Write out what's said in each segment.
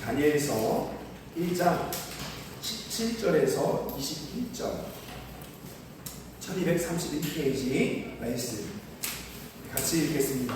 다니엘서 1장 17절에서 21절 1231페이지 말씀 같이 읽겠습니다.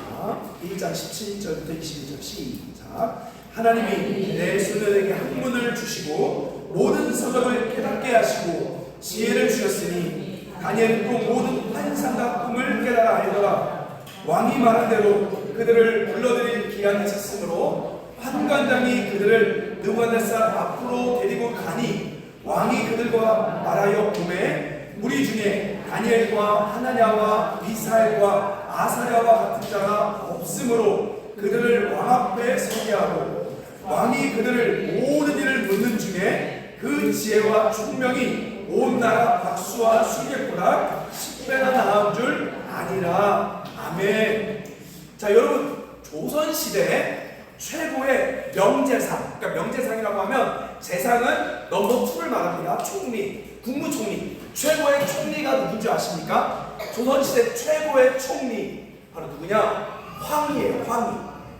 1장 17절부터 21절 시작. 하나님이 내 소년에게 학문을 주시고 모든 서적을 깨닫게 하시고 지혜를 주셨으니 다니엘은 또 모든 환상과 꿈을 깨달아 알더라. 왕이 말한 대로 그들을 불러들일 기한이 찼으므로 환관장이 그들을 느부갓네살 앞으로 데리고 가니 왕이 그들과 말하여 보매 무리 중에 다니엘과 하나냐와 미사엘과 아사랴와 같은 자가 없으므로 그들을 왕 앞에 서게 하고 왕이 그들을 모든 일을 묻는 중에 그 지혜와 총명이 온 나라 박수와 수객보다 10배나 나은 줄 아니라. 아멘. 자, 여러분, 조선시대 최고의 명재상, 그러니까 명재상이라고 하면 재상은 넘버 2를 말합니다. 총리, 국무총리. 최고의 총리가 누군지 아십니까? 조선시대 최고의 총리 바로 누구냐? 황희예요. 황희.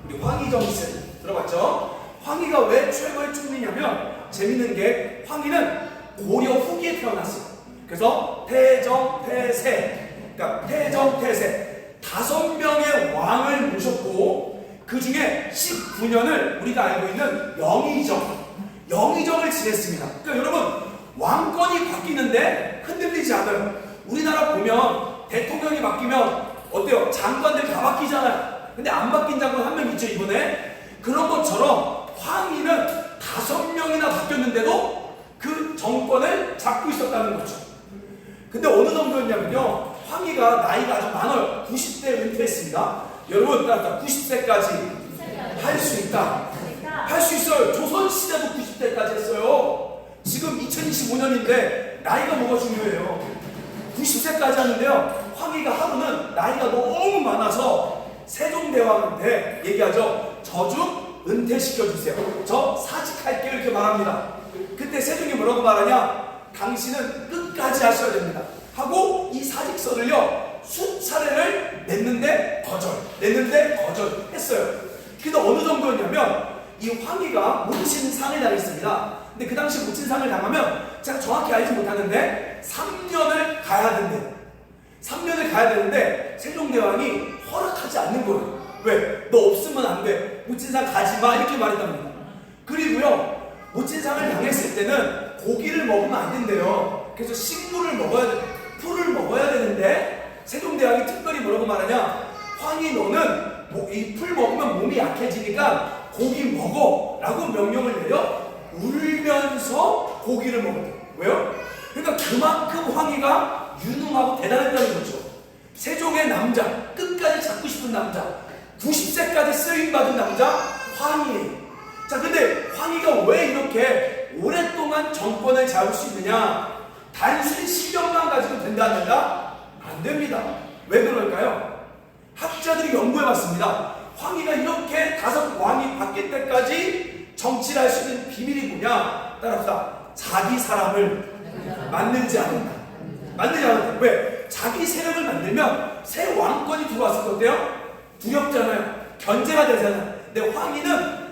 우리 황희정신 들어봤죠? 황희가 왜 최고의 총리냐면 재밌는 게 황희는 고려 후기에 태어났어요. 그래서 태정, 태세, 그러니까 태정, 태세 5명의 왕을 모셨고 그 중에 19년을 우리가 알고 있는 영의정을 지냈습니다. 그러니까 여러분, 왕권이 바뀌는데 흔들리지 않아요. 우리나라 보면 대통령이 바뀌면 어때요? 장관들 다 바뀌잖아요. 근데 안 바뀐 장관 한 명 있죠, 이번에. 그런 것처럼 황희는 5명이나 바뀌었는데도 그 정권을 잡고 있었다는 거죠. 근데 어느 정도였냐면요, 황희가 나이가 아주 많아요. 90대 은퇴했습니다. 여러분, 90세까지 할 수 있다. 할 수 있어요. 조선시대도 90세까지 했어요. 지금 2025년인데 나이가 뭐가 중요해요? 90세까지 하는데요, 황희가 하루는 나이가 너무 많아서 세종대왕한테 얘기하죠. 저 좀 은퇴시켜주세요. 저 사직할게요. 이렇게 말합니다. 그때 세종이 뭐라고 말하냐? 당신은 끝까지 하셔야 됩니다 하고 이 사직서를요 수차례를 냈는데 거절 했어요. 근데 어느 정도였냐면 이 황희가 모친상을 당했습니다. 근데 그 당시 모친상을 당하면 제가 정확히 알지 못하는데 3년을 가야 된대요. 3년을 가야 되는데 세종대왕이 허락하지 않는 거예요. 왜? 너 없으면 안 돼. 모친상 가지마. 이렇게 말했답니다. 그리고요, 모친상을 당했을 때는 고기를 먹으면 안 된대요. 그래서 식물을 먹어야 돼. 풀을 먹어야 되는데 세종대왕이 특별히 뭐라고 말하냐? 황희, 너는 이 풀 먹으면 몸이 약해지니까 고기 먹어 라고 명령을 내려 울면서 고기를 먹었대요. 왜요? 그러니까 그만큼 황희가 유능하고 대단했다는 거죠. 세종의 남자, 끝까지 잡고 싶은 남자, 90세까지 쓰임받은 남자 황희예요. 자, 근데 황희가 왜 이렇게 오랫동안 정권을 잡을 수 있느냐? 단순히 실력만 가지고 된다는가? 안 됩니다. 왜 그럴까요? 학자들이 연구해봤습니다. 황희가 이렇게 5 왕이 바뀔 때까지 정치를 할 수 있는 비밀이 뭐냐? 따라합시다. 자기 사람을 만들지 않는다. 왜? 자기 세력을 만들면 새 왕권이 들어왔을 때 어때요? 두렵잖아요. 견제가 되잖아요. 근데 황희는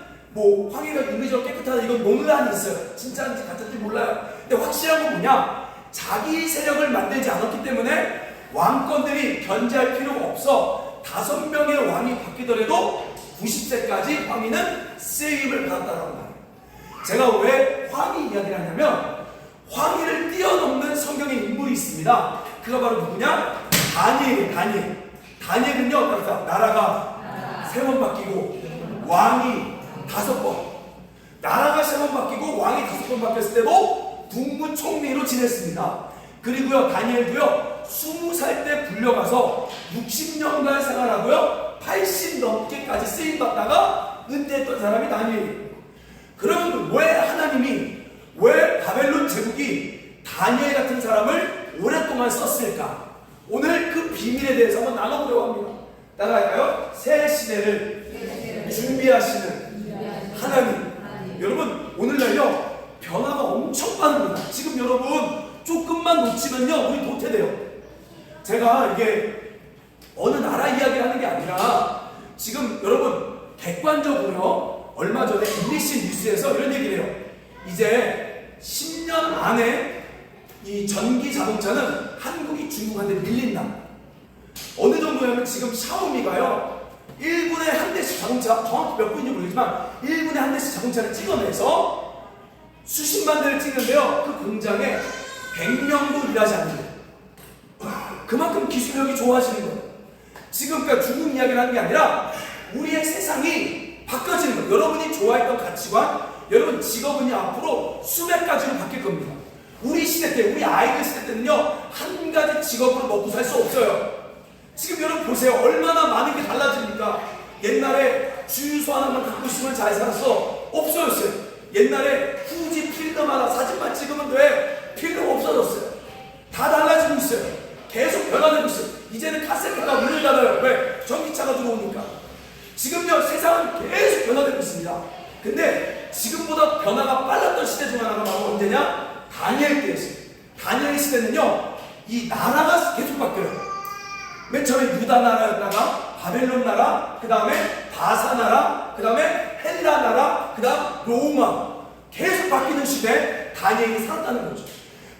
황희가 이미지가 깨끗하다, 이건 논란이 있어요. 진짜인지 가짜인지 몰라요. 근데 확실한 건 뭐냐? 자기 세력을 만들지 않았기 때문에 왕권들이 견제할 필요가 없어. 5명의 왕이 바뀌더라도 90세까지 황희는 쓰임을 받았다는 말이에요. 제가 왜 황희 이야기를 하냐면 황희를 뛰어넘는 성경의 인물이 있습니다. 그가 바로 누구냐? 다니엘은요, 나라가 3번 바뀌고 왕이 5번, 나라가 3번 바뀌고 왕이 5번 바뀌었을 때도 국무총리로 지냈습니다. 그리고요, 다니엘도요 20살 때 불려가서 60년간 생활하고요 80 넘게까지 쓰임받다가 은퇴했던 사람이 다니엘이에요. 그러면 왜 하나님이, 왜 바벨론 제국이 다니엘 같은 사람을 오랫동안 썼을까? 오늘 그 비밀에 대해서 한번 나눠보려고 합니다. 따라갈까요? 새 시대를 준비하시는 하나님. 여러분, 오늘날요 변화가 엄청 빠릅니다. 지금 여러분 조금만 놓치면요 우리 도태돼요. 제가 이게 어느 나라 이야기를 하는 게 아니라 지금 여러분 객관적으로요 얼마 전에 MBC 뉴스에서 이런 얘기를 해요. 이제 10년 안에 이 전기 자동차는 한국이 중국한테 밀린다. 어느 정도냐면 지금 샤오미가요 1분에 한 대씩 자동차, 정확히 몇 분인지 모르지만 1분에 한 대씩 자동차를 찍어내서 수십만 대를 찍는데요, 그 공장에 100명도 일하지 않는데 그만큼 기술력이 좋아지는 거예요. 지금 그러니까 중국 이야기를 하는 게 아니라 우리의 세상이 바뀌어지는 거예요. 여러분이 좋아했던 가치관, 여러분 직업은요 앞으로 수백 가지로 바뀔 겁니다. 우리 시대 때, 우리 아이들 시대 때는요 한 가지 직업으로 먹고 살 수 없어요. 지금 여러분 보세요. 얼마나 많은 게 달라집니까? 옛날에 주유소 하나만 갖고 있으면 잘 살았어. 없어졌어요. 옛날에 후지 필름 하나 사진만 찍으면 돼. 필름 없어졌어요. 다 달라지고 있어요. 계속 변화되고 있어요. 이제는 카세트가 문을 닫아요. 왜? 전기차가 들어오니까. 지금요 세상은 계속 변화되고 있습니다. 근데 지금보다 변화가 빨랐던 시대 중 하나가 바로 언제냐? 다니엘 때였어요. 다니엘 시대는요 이 나라가 계속 바뀌어요. 맨 처음에 유다 나라였다가 바벨론 나라, 그 다음에 바사 나라, 그 다음에 헬라 나라, 그 다음 로마. 계속 바뀌는 시대에 다니엘이 살았다는 거죠.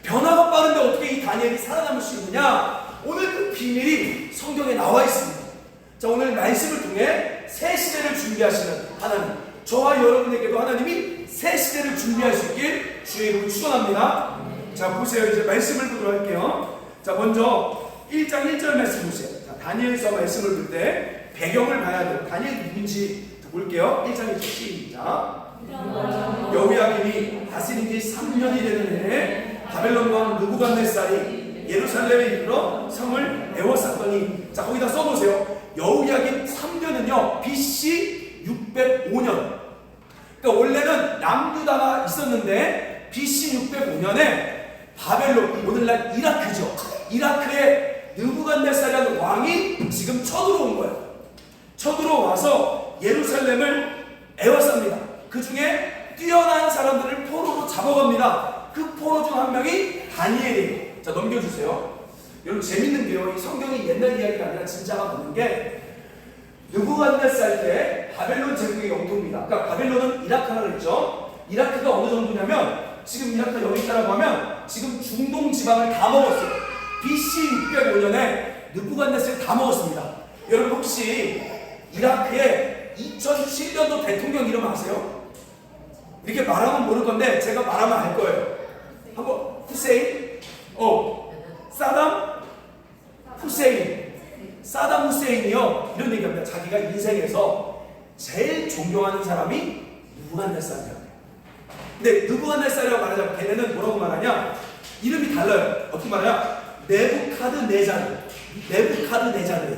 변화가 빠른데 어떻게 이 다니엘이 살아남을 수 있느냐? 오늘 그 비밀이 성경에 나와 있습니다. 자, 오늘 말씀을 통해 새 시대를 준비하시는 하나님, 저와 여러분에게도 하나님이 새 시대를 준비할 수 있길 주의 이름으로 축원합니다. 자, 보세요. 이제 말씀을 보도록 할게요. 자, 먼저 1장 1절 말씀 보세요. 자, 다니엘서 말씀을 볼 때 배경을 봐야 돼요. 다니엘 누군지 볼게요. 1장 1절 시작. 여호야김이 다스린 지 3년이 되는 해에 바벨론 왕 느부갓네살이 예루살렘에 이르러 성을 에워쌌더니, 자 거기다 써보세요. 여호야김 3년은요 BC 605년. 그러니까 원래는 남유다가 있었는데 BC 605년에 바벨론, 오늘날 이라크죠. 이라크에 느부갓네살이라는 왕이 지금 쳐들어온 거예요. 쳐들어와서 예루살렘을 에워쌉니다. 그 중에 뛰어난 사람들을 포로로 잡아갑니다. 그 포로 중 한 명이 다니엘이에요. 자, 넘겨주세요. 여러분 재밌는 게요, 이 성경이 옛날 이야기가 아니라 진짜가 맞는 게, 느부갓네살 때 바벨론 제국의 영토입니다. 그러니까 바벨론은 이라크라고 했죠. 이라크가 어느 정도냐면, 지금 이라크가 여기 있다라고 하면 지금 중동 지방을 다 먹었어요. BC 605년에 느부갓네살이 다 먹었습니다. 여러분 혹시 이라크의 2007년도 대통령 이름 아세요? 이렇게 말하면 모를 건데 제가 말하면 알 거예요. 한번 후세인, 사담 후세인. 사담 후세인이요 이런 얘기합니다. 자기가 인생에서 제일 존경하는 사람이 느부갓네살이에요. 근데 느부갓네살이라고 말하자면 걔네는 뭐라고 말하냐? 이름이 달라요. 어떻게 말하냐? 네부카드네자르. 네부카드네자르.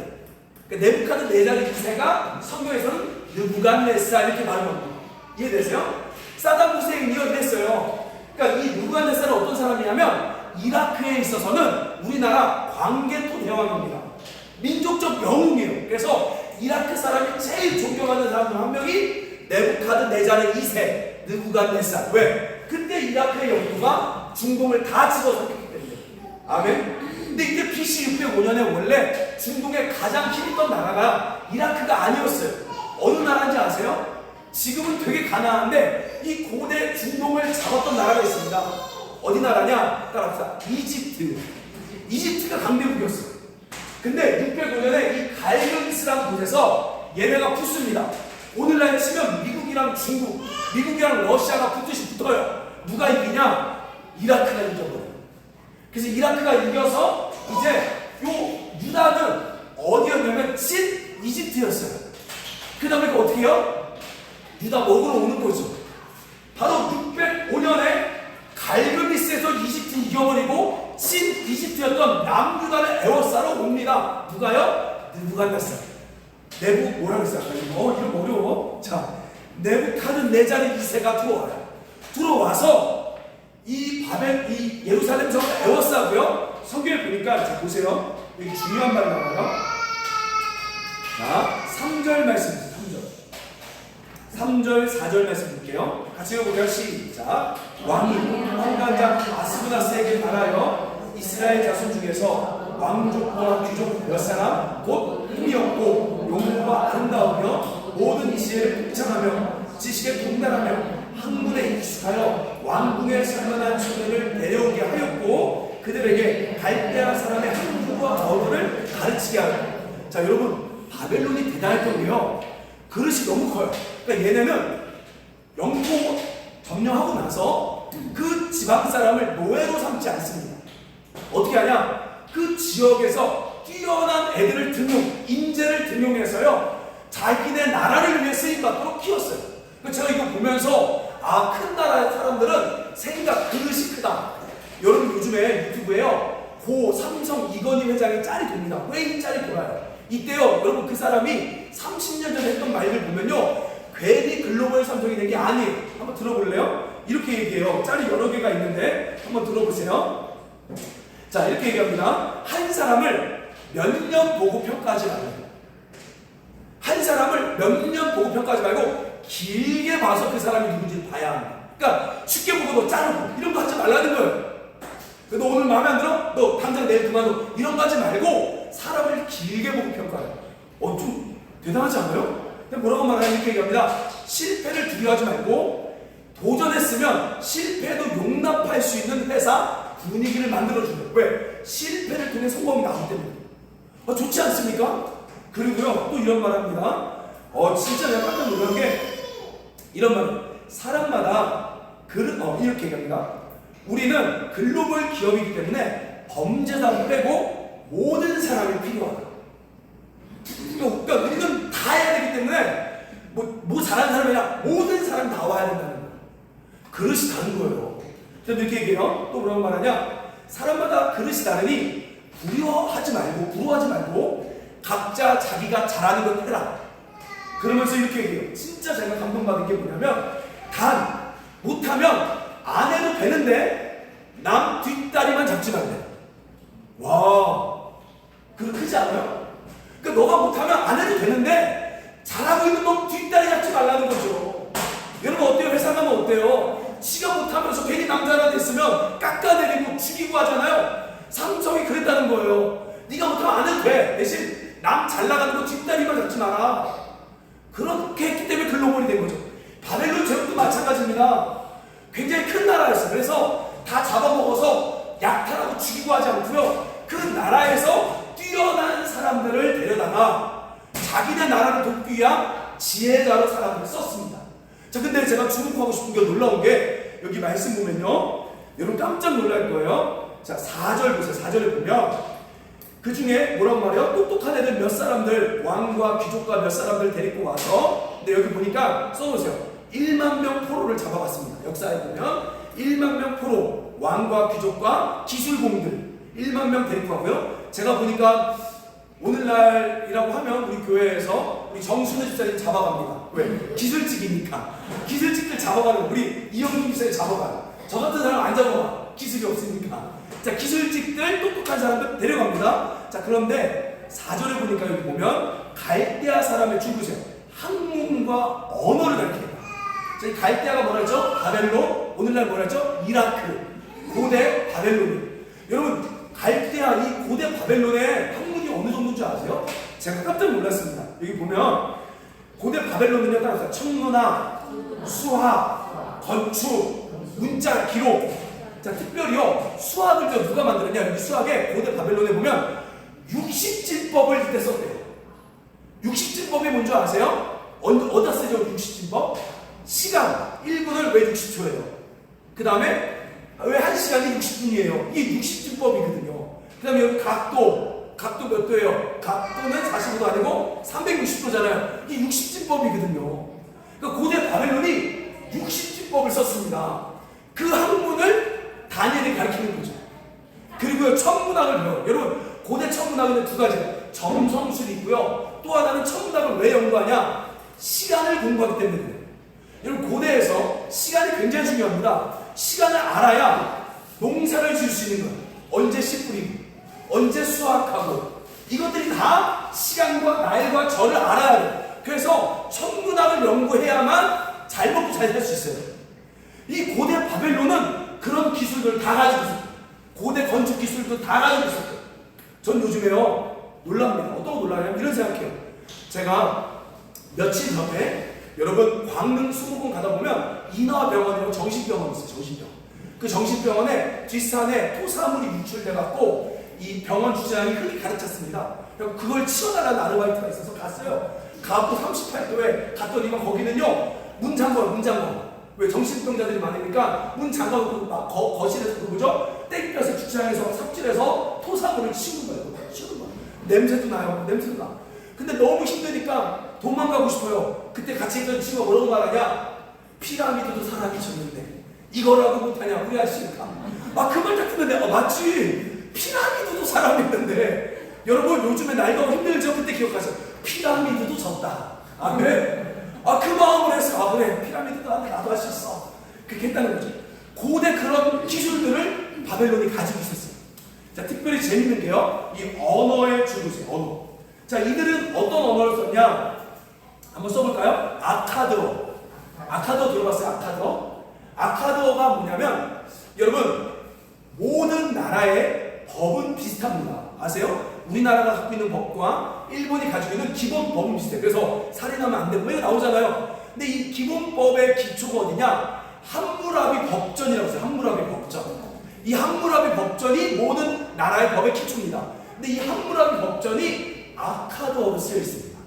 그러니까 네부카드네자르 2세가 성경에서는 느부갓네살 이렇게 말하는 겁니다. 이해되세요? 사담 후세인이요 이랬어요. 그러니까 이 느부갓네살은 어떤 사람이냐면 이라크에 있어서는 우리나라 광개토 대왕입니다. 민족적 영웅이에요. 그래서 이라크 사람이 제일 존경하는 사람 중 한 명이 네부카드네자르 2세 느부갓네살. 왜? 그때 이라크의 영토가 중동을 다 집어삼켰기 때문에. 아멘. 근데 이때 BC 605년에 원래 중동에 가장 힘있던 나라가 이라크가 아니었어요. 어느 나라인지 아세요? 지금은 되게 가난한데 이 고대 중동을 잡았던 나라가 있습니다. 어디 나라냐? 따라합시다. 이집트. 이집트가 강대국이었어요. 근데 605년에 이 갈그리스라는 곳에서 얘네가 붙습니다. 오늘날 치면 미국이랑 중국, 미국이랑 러시아가 붙듯이 붙어요. 누가 이기냐? 이라크가 이겨버려요. 그래서 이라크가 이겨서 이제 요 유다는 어디였냐면 친 이집트였어요. 그 다음에 어떻게 해요? 유다 먹으러 오는 거죠. 바로 605년에 갈그리스에서 이집트 이겨버리고 친 이집트였던 남유다를 에워싸러 옵니다. 누가요? 느부갓네살. 뭐라고 했어요? 이름 어려워. 자, 네부카드네자르 2세가 들어와요. 들어와서 이 예루살렘 성을 에워싸고요. 성경을 보니까 자 보세요. 여기 중요한 말이 나와요. 자, 3절 말씀. 3절, 4절 말씀 볼게요. 같이 읽어볼게요. 시작. 왕이 황관장 아스부나스에게 말하여 이스라엘 자손 중에서 왕족과 귀족 몇 사람 곧 힘이 없고 용모가 아름다우며 모든 지혜를 극찬하며 지식에 동달하며 학문에 익숙하여 왕궁의 선만한 소년을 데려오게 하였고 그들에게 갈대아 사람의 학문과 언어를 가르치게 하였고. 자, 여러분, 바벨론이 대단했던 게요, 그릇이 너무 커요. 그러니까 얘네는 영토 점령하고 나서 그 지방 사람을 노예로 삼지 않습니다. 어떻게 하냐? 그 지역에서 뛰어난 애들을 인재를 등용해서요, 자기네 나라를 위해 쓰임받도록 키웠어요. 제가 이거 보면서 큰 나라의 사람들은 생각 그릇이 크다. 여러분, 요즘에 유튜브에요, 고 삼성 이건희 회장의 짤이 돕니다. 왜 이 짤이 돌아요? 이때요, 여러분, 그 사람이 30년 전에 했던 말을 보면요, 괜히 글로벌 삼성이 된 게 아니에요. 한번 들어볼래요? 이렇게 얘기해요. 짤이 여러 개가 있는데 한번 들어보세요. 자, 이렇게 얘기합니다. 한 사람을 몇 년 보고 평가하지 말고, 한 사람을 몇 년 보고 평가하지 말고 길게 봐서 그 사람이 누군지 봐야 합니다. 그러니까 쉽게 보고 너 자르고 이런 거 하지 말라는 거예요. 너 오늘 마음에 안 들어? 너 당장 내일 그만둬. 이런 거 하지 말고 사람을 길게 보고 평가해요. 좀 대단하지 않아요? 뭐라고 말하냐, 이렇게 얘기합니다. 실패를 두려워하지 말고 도전했으면 실패도 용납할 수 있는 회사 분위기를 만들어주는. 왜? 실패를 통해 성공이 나오기 때문에. 좋지 않습니까? 그리고요, 또 이런 말 합니다. 진짜 내가 깜짝 놀란 게 이런 말이에요. 사람마다 이렇게 얘기합니다. 우리는 글로벌 기업이기 때문에 범죄자를 빼고 모든 사람이 필요하다. 그러니까 우리는 다 해야 되기 때문에 뭐 잘하는 사람이 아니라 모든 사람이 다 와야 된다는 거예요. 그릇이 다른 거예요. 그래서 이렇게 얘기해요. 또 뭐라고 말하냐? 사람마다 그릇이 다르니 부러워하지 말고 각자 자기가 잘하는 걸 해라. 그러면서 이렇게 얘기해요. 진짜 제가 감동받은 게 뭐냐면, 못하면 안 해도 되는데 남 뒷다리만 잡지 말래. 와, 그거 크지 않아요? 그러니까 너가 못하면 안 해도 되는데 잘하고 있는 놈 뒷다리 잡지 말라는 거죠. 여러분, 어때요? 회사 가면 어때요? 지가 못하면서 괜히 남자라 됐으면 깎아내리고 죽이고 하잖아요. 삼성이 그랬다는 거예요. 네가 못하면 안 해도 돼. 대신 남 잘 나가는 거 뒷다리만 잡지 마라. 그렇게 했기 때문에 글로벌이 된 거죠. 바벨론 제국도 마찬가지입니다. 굉장히 큰 나라였어요. 그래서 다 잡아먹어서 약탈하고 죽이고 하지 않고요, 그 나라에서 뛰어난 사람들을 데려다가 자기네 나라를 돕기 위한 지혜자로 사람들을 썼습니다. 자, 근데 제가 주목하고 싶은 게, 놀라운 게, 여기 말씀 보면요, 여러분 깜짝 놀랄 거예요. 자, 4절 보세요. 4절에 보면 그 중에 뭐라고 말해요? 똑똑한 애들 몇 사람들, 왕과 귀족과 몇 사람들 데리고 와서, 근데 여기 보니까 써놓으세요. 1만 명 포로를 잡아갔습니다. 역사에 보면 1만 명 포로, 왕과 귀족과 기술공들 1만 명 데리고 가고요. 제가 보니까 오늘날이라고 하면 우리 교회에서 우리 정순우 집사님 잡아갑니다. 왜? 기술직이니까. 기술직들 잡아가는, 우리 이영준 집사님 잡아가요. 저 같은 사람 안 잡아가. 기술이 없으니까. 자, 기술직들, 똑똑한 사람들 데려갑니다. 자, 그런데 4절에 보니까 여기 보면 갈대아 사람의 주부세요. 학문과 언어를 가르칩니다. 자, 이 갈대아가 뭐라 했죠? 바벨론. 오늘날 뭐라 했죠? 이라크. 고대 바벨론이에요. 여러분, 갈대아, 이 고대 바벨론의 학문이 어느 정도인 줄 아세요? 제가 깜짝 놀랐습니다. 여기 보면 고대 바벨론은요, 따라서 천문학, 수학, 건축, 문자, 기록. 자, 특별히요, 수학을 누가 만들었냐? 여기 수학에 고대 바벨론에 보면 60진법을 이때 썼대요. 60진법이 뭔지 아세요? 어디다 쓰죠? 60진법? 시간 1분을 왜 60초예요? 그 다음에 왜 1시간이 60분이에요? 이게 60진법이거든요. 그 다음에 여기 각도 몇 도예요? 각도는 45도 아니고 360도잖아요. 이게 60진법이거든요. 그러니까 고대 바벨론이 60진법을 썼습니다. 그 학문을 다니엘이 가르치는 거죠. 그리고요, 천문학을 배워요. 여러분, 고대 천문학은 두 가지, 점성술이 있고요, 또 하나는 천문학을 왜 연구하냐? 시간을 공부하기 때문에 그래요. 여러분, 고대에서 시간이 굉장히 중요합니다. 시간을 알아야 농사를 지을 수 있는 거예요. 언제 씨 뿌리고, 언제 수확하고, 이것들이 다 시간과 날과 절을 알아야 돼요. 그래서 천문학을 연구해야만 잘 먹고 잘 살 수 있어요. 이 고대 바벨론은 그런 기술들을 다 가지고 있어요. 고대 건축 기술도 다 가지고 있었어요. 전 요즘에요, 놀랍니다. 어떤 거 놀라냐면 이런 생각해요. 제가 며칠 전에 여러분 광릉 수목원 가다 보면 인하병원이라고 정신병원이 있어요. 정신병원. 그 정신병원에 뒷산에 토사물이 유출돼갖고 이 병원 주장이 흙이 가득 찼습니다. 그걸 치워달라는 아르바이트가 있어서 갔어요. 가고 38도에 갔더니만 거기는요 문 잠궈요. 문 잠궈. 왜 정신병자들이 많으니까 문 잠궈놓고 막 거실에서 그거죠? 땡겨서 주차장에서 삽질해서 토사물을 치우는 거예요. 막 치우는 거예요. 냄새도 나요. 냄새도 나. 근데 너무 힘드니까 도망가고 싶어요. 그때 같이 있던 친구가 뭐라고 말하냐? 피라미드도 사람이 졌는데 이거라고 못하냐 우리 아저씨가. 그 말 딱 듣는데 맞지. 피라미드도 사람이 있는데. 여러분 요즘에 나이가 힘들죠? 그때 기억하세요. 피라미드도 졌다. 아멘. 그 마음을 해서 그래 피라미드도 안돼 나도 할 수 있어. 그렇게 했다는 거죠. 고대 그런 기술들을 바벨론이 가지고 있었어요. 자, 특별히 재밌는 게요 이 언어의 줄이세요. 언어. 자, 이들은 어떤 언어를 썼냐 한번 써볼까요? 아카드어. 아카드어 들어봤어요? 아카드어? 아카드어가 뭐냐면 여러분 모든 나라의 법은 비슷합니다. 아세요? 우리나라가 갖고 있는 법과 일본이 가지고 있는 기본 법은 비슷해요. 그래서 살인하면 안 되고 이거 나오잖아요. 근데 이 기본법의 기초가 어디냐? 함무라비 법전이라고 해요. 함무라비 법전. 이 함무라비 법전이 모든 나라의 법의 기초입니다. 근데 이 함무라비 법전이 아카드어로 쓰여 있습니다.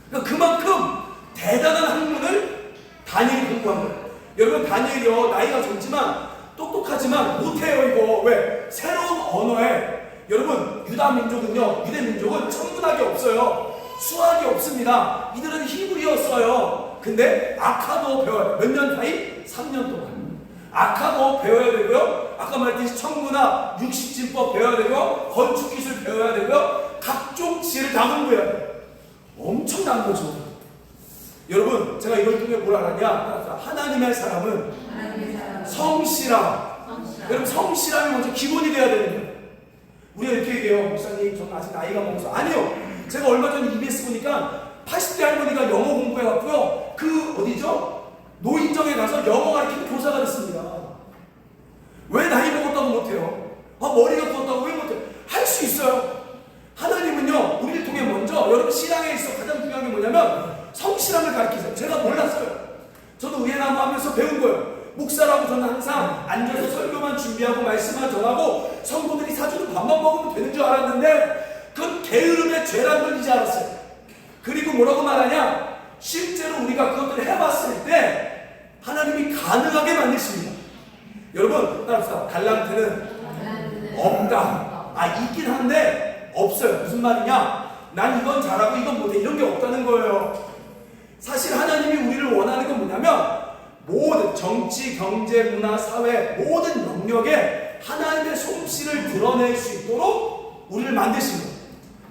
그러니까 그만큼 대단한 학문을 다니엘이 공부한 거예요. 여러분 다니엘이요 나이가 젊지만 똑똑하지만 못해요 이거. 왜? 새로운 언어에 여러분 유다 민족은요 유대 민족은 천문학이 없어요. 수학이 없습니다. 이들은 히브리어써요. 근데 아카드어 배워요. 몇 년 사이? 3년 동안. 아카드어 배워야 되고요. 아까 말했듯이 천문학, 육식진법 배워야 되고요. 건축기술 배워야 되고요. 각종 지혜를 다 공부해야 돼요. 엄청난 거죠. 여러분 제가 이걸 통해 뭘 알았냐? 하나님의 사람은 성실함. 여러분 성실함이 먼저 기본이 돼야 되는 거예요. 우리가 이렇게 얘기해요. 목사님 저는 아직 나이가 먹어서. 아니요. 제가 얼마 전에 EBS 보니까 80대 할머니가 영어 공부해갖고요 그 어디죠? 노인정에 가서 영어 가르치는 교사가 됐습니다. 왜 나이 먹었다고 못해요? 머리가 부었다고 왜 못해요? 할 수 있어요. 하나님은요 우리를 통해 먼저 여러분 신앙에 있어 가장 중요한 게 뭐냐면 성실함을 가르치세요. 제가 몰랐어요. 저도 의회나무 하면서 배운 거예요. 목사라고 저는 항상 앉아서 설교만 준비하고 말씀만 전하고 성도들이 사주는 밥만 먹으면 되는 줄 알았는데 그건 게으름의 죄란 걸 이제 알았어요. 그리고 뭐라고 말하냐? 실제로 우리가 그것들을 해봤을 때 하나님이 가능하게 만드십니다. 여러분 따라합시다. 달란트는 없다. 있긴 한데 없어요. 무슨 말이냐? 난 이건 잘하고 이건 못해. 이런 게 없다는 거예요. 사실 하나님이 우리를 원하는 건 뭐냐면 모든 정치, 경제, 문화, 사회 모든 영역에 하나님의 솜씨를 드러낼 수 있도록 우리를 만드신 거예요.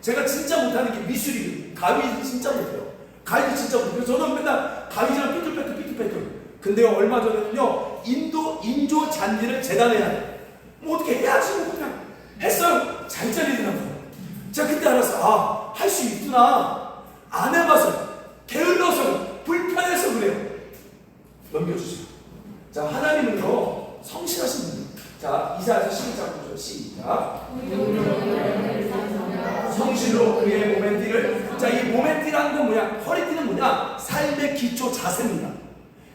제가 진짜 못하는 게 미술이에요. 가위 진짜 못해요. 가위 진짜 못해요. 저는 맨날 가위랑 삐뚤빼뚤. 근데요 얼마 전에는요 인조 잔디를 재단해야 돼요. 뭐 어떻게 해야지 뭐 그냥 했어요. 잘 잘리더라고요. 제가 그때 알았어. 할 수 있구나. 안 해봐서 게을러서 불편해서 그래요. 넘겨주세요. 자, 하나님은요 성실하신 분입니다. 자, 이사야서 12장 보죠. 시작. 성실로 그의 몸에 띠를. 자, 이 몸에 띠라는 건 뭐냐? 허리띠는 뭐냐? 삶의 기초 자세입니다.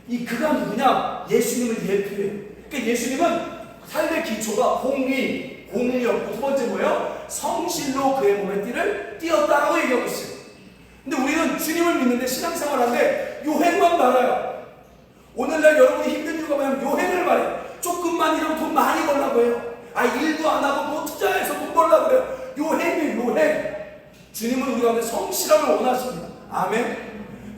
이 그가 누구냐? 예수님을 예표해요. 그러니까 예수님은 삶의 기초가 공의였고 두 번째 뭐예요? 성실로 그의 몸에 띠를 띄었다라고 얘기하고 있어요. 근데 우리는 주님을 믿는데 신앙생활하는데 요행만 말아요. 오늘날 여러분이 힘든 이유가 뭐냐면 요행을 말해요. 조금만 일하면 돈 많이 벌라고 해요. 일도 안 하고 뭐 투자해서 돈 벌라고 해요. 요행이에요. 요행. 주님은 우리 가운데 성실함을 원하십니다. 아멘.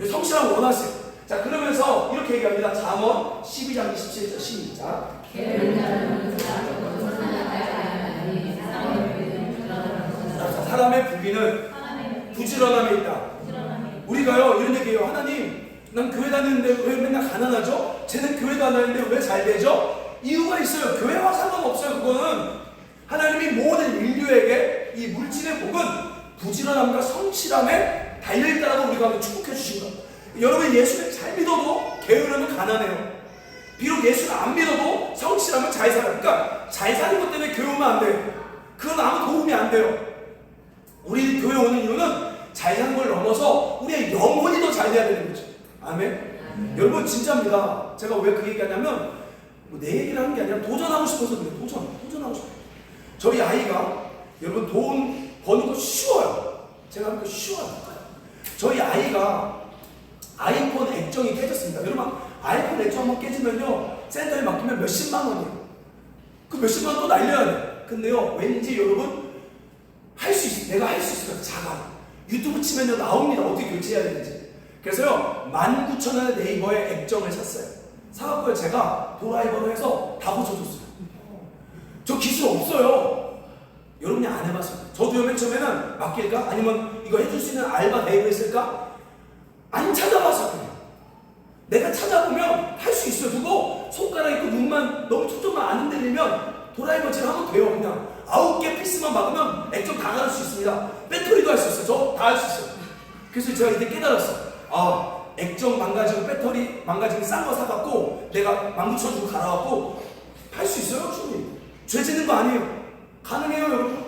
성실함을 원하세요. 자, 그러면서 이렇게 얘기합니다. 잠언 12장 27절 시작. 사람의 부귀는 부지런함에 있다. 우리가요 이런 얘기해요. 하나님 난 교회 다니는데 왜 맨날 가난하죠? 쟤는 교회도 안 다니는데 왜 잘 되죠? 이유가 있어요. 교회와 상관없어요. 그거는 하나님이 모든 인류에게 이 물질의 복은 부지런함과 성실함에 달려있다라고 우리가 축복해 주신 거예요. 여러분 예수를 잘 믿어도 게으르면 가난해요. 비록 예수를 안 믿어도 성실하면 잘 살아요. 그러니까 잘 사는 것 때문에 교회 오면 안 돼요. 그건 아무 도움이 안 돼요. 우리 교회 오는 이유는 잘 사는 걸 넘어서 우리의 영혼이 더 잘 돼야 되는 거죠. 아멘. 여러분 진짜입니다. 제가 왜 그 얘기하냐면 내 얘기를 하는 게 아니라 도전하고 싶어서 그래요. 도전하고 싶어요. 저희 아이가 여러분 돈 버는 거 쉬워요. 제가 하는 거 쉬워요. 저희 아이가 아이폰 액정이 깨졌습니다. 여러분 아이폰 액정 한번 깨지면요 센터에 맡기면 몇십만 원이에요. 그 몇십만 원 또 날려야 돼. 근데요 왠지 여러분 할 수 있어. 내가 할 수 있을 것 같아. 자가 유튜브 치면요 나옵니다. 어떻게 교체해야 되는지. 그래서요 19,000원에 네이버에 액정을 샀어요. 사갖고 제가 도라이버로 해서 다 고쳐줬어요. 저 기술 없어요. 여러분이 안 해봤어요. 저도요 맨 처음에는 맡길까? 아니면 이거 해줄 수 있는 알바 대회가 있을까? 안 찾아봐서 그냥 내가 찾아보면 할 수 있어요. 그거 손가락 있고 눈만 너무 초점만 안 흔들리면 도라이버질 하면 돼요. 그냥 9개 피스만 막으면 액정 다 갈을 수 있습니다. 배터리도 할 수 있어요. 저 다 할 수 있어요. 그래서 제가 이때 깨달았어요. 액정 망가지고 배터리 망가지고 싼 거 사갖고 내가 19,000원 주고 갈아갖고 할 수 있어요. 충분히 죄 짓는 거 아니에요. 가능해요 여러분.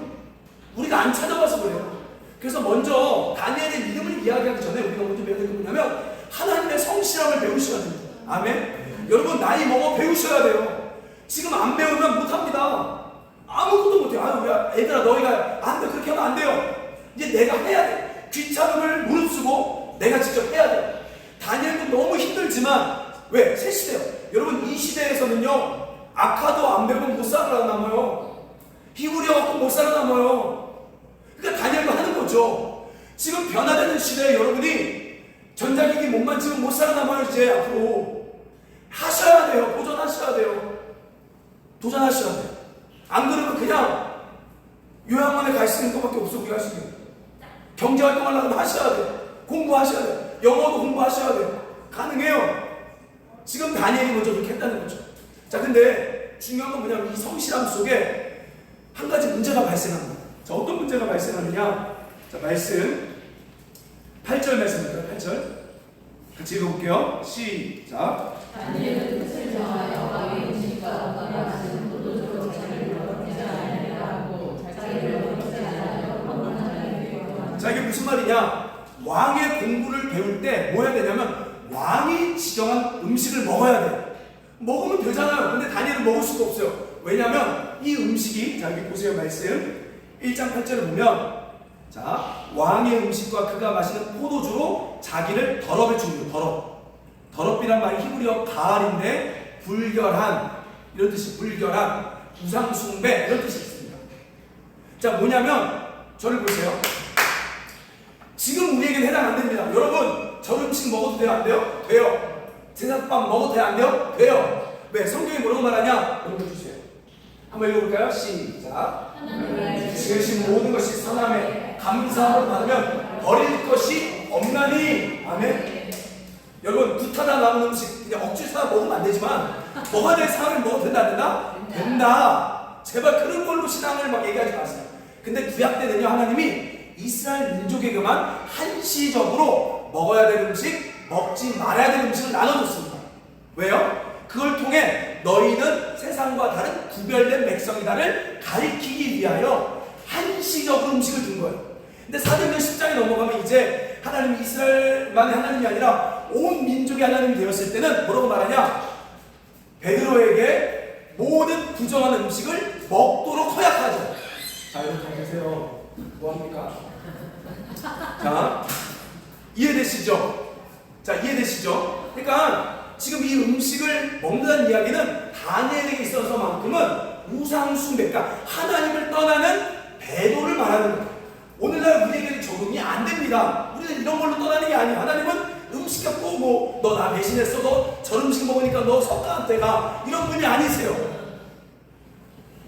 우리가 안 찾아봐서 그래요. 그래서 먼저 다니엘의 믿음을 이야기하기 전에 우리가 먼저 배워야 될 게 뭐냐면 하나님의 성실함을 배우셔야 됩니다. 아멘. 여러분 나이 먹어 배우셔야 돼요. 지금 안 배우면 못합니다. 아무것도 못해요. 아유 야 애들아 너희가 안 돼. 그렇게 하면 안 돼요. 이제 내가 해야 돼. 귀찮음을 무릅쓰고 내가 직접 해야 돼요. 다니엘도 너무 힘들지만 왜? 새 시대요. 여러분 이 시대에서는요 아카도 안 배우면 못 살아남아요. 히브리어 갖고 못 살아남아요. 그러니까 다니엘도 하는 거죠. 지금 변화되는 시대에 여러분이 전자기기 못 만지면 못 살아남아요. 이제 앞으로 하셔야 돼요. 도전하셔야 돼요. 도전하셔야 돼요. 안 그러면 그냥 요양원에 갈 수 있는 것밖에 없어. 우리가 할 수 있는 경제활동 하려면 하셔야 돼요. 공부하셔야 돼요. 영어도 공부하셔야 돼요. 가능해요. 지금 다니엘이 먼저 그렇게 했다는 거죠. 자, 근데 중요한 건 뭐냐면 이 성실함 속에 한 가지 문제가 발생합니다. 자, 어떤 문제가 발생하느냐? 자, 말씀 8절 말씀입니다. 8절 같이 읽어볼게요. 시작. 다니엘은 뜻을 정하여 왕의 음식과 건강하신 포도주로 자기를 먹지 않으려고 자기를 먹지 않으려 방문하는. 자, 이게 무슨 말이냐? 왕의 공부를 배울 때 뭐 해야 되냐면 왕이 지정한 음식을 먹어야 돼요. 먹으면 되잖아요. 근데 다니엘은 먹을 수가 없어요. 왜냐하면 이 음식이, 자 여기 보세요. 말씀 1장 8절을 보면 자 왕의 음식과 그가 마시는 포도주로 자기를 더럽해 주는 거예요. 더럽이란 말이 히브리어 가알인데 불결한 이런 뜻이 불결한 우상숭배 이런 뜻이 있습니다. 자 뭐냐면 저를 보세요. 지금 우리에게는 해당 안 됩니다. 여러분 저 음식 먹어도 돼요? 안 돼요? 돼요. 제사밥 먹어도 돼요? 안 돼요? 돼요. 왜? 성경이 뭐라고 말하냐? 여러분 주세요. 한번 읽어볼까요? 시작. 주신 모든 것이 선함에 감사함을 받으면 버릴 것이 없나니. 아멘. 여러분 굿하다 남은 음식 그냥 억지로 사다 먹으면 안 되지만 먹어야 될 사람을 먹어도 된다 안 된다? 된다. 제발 그런 걸로 신앙을 막 얘기하지 마세요. 근데 구약 때는요 하나님이 이스라엘 민족에게만 한시적으로 먹어야 될 음식, 먹지 말아야 될 음식을 나눠줬습니다. 왜요? 그걸 통해 너희는 세상과 다른 구별된 백성이다를 가리키기 위하여 한시적으로 음식을 준 거예요. 근데 사도행전 10장에 넘어가면 이제 하나님이 이스라엘만의 하나님이 아니라 온 민족의 하나님이 되었을 때는 뭐라고 말하냐? 베드로에게 모든 부정한 음식을 먹도록 허약하죠. 자 여러분 잘 계세요. 뭐합니까? 자 이해되시죠? 자 이해되시죠? 그러니까 지금 이 음식을 먹는다는 이야기는 다니엘에게 있어서만큼은 우상숭배, 그러니까 하나님을 떠나는 배도를 말하는 거예요. 오늘날 우리에게는 적응이 안 됩니다. 우리는 이런 걸로 떠나는 게 아니에요. 하나님은 음식 갖고 뭐 너 나 배신했어, 너 저 음식 먹으니까 너 석가한테 가, 이런 분이 아니세요.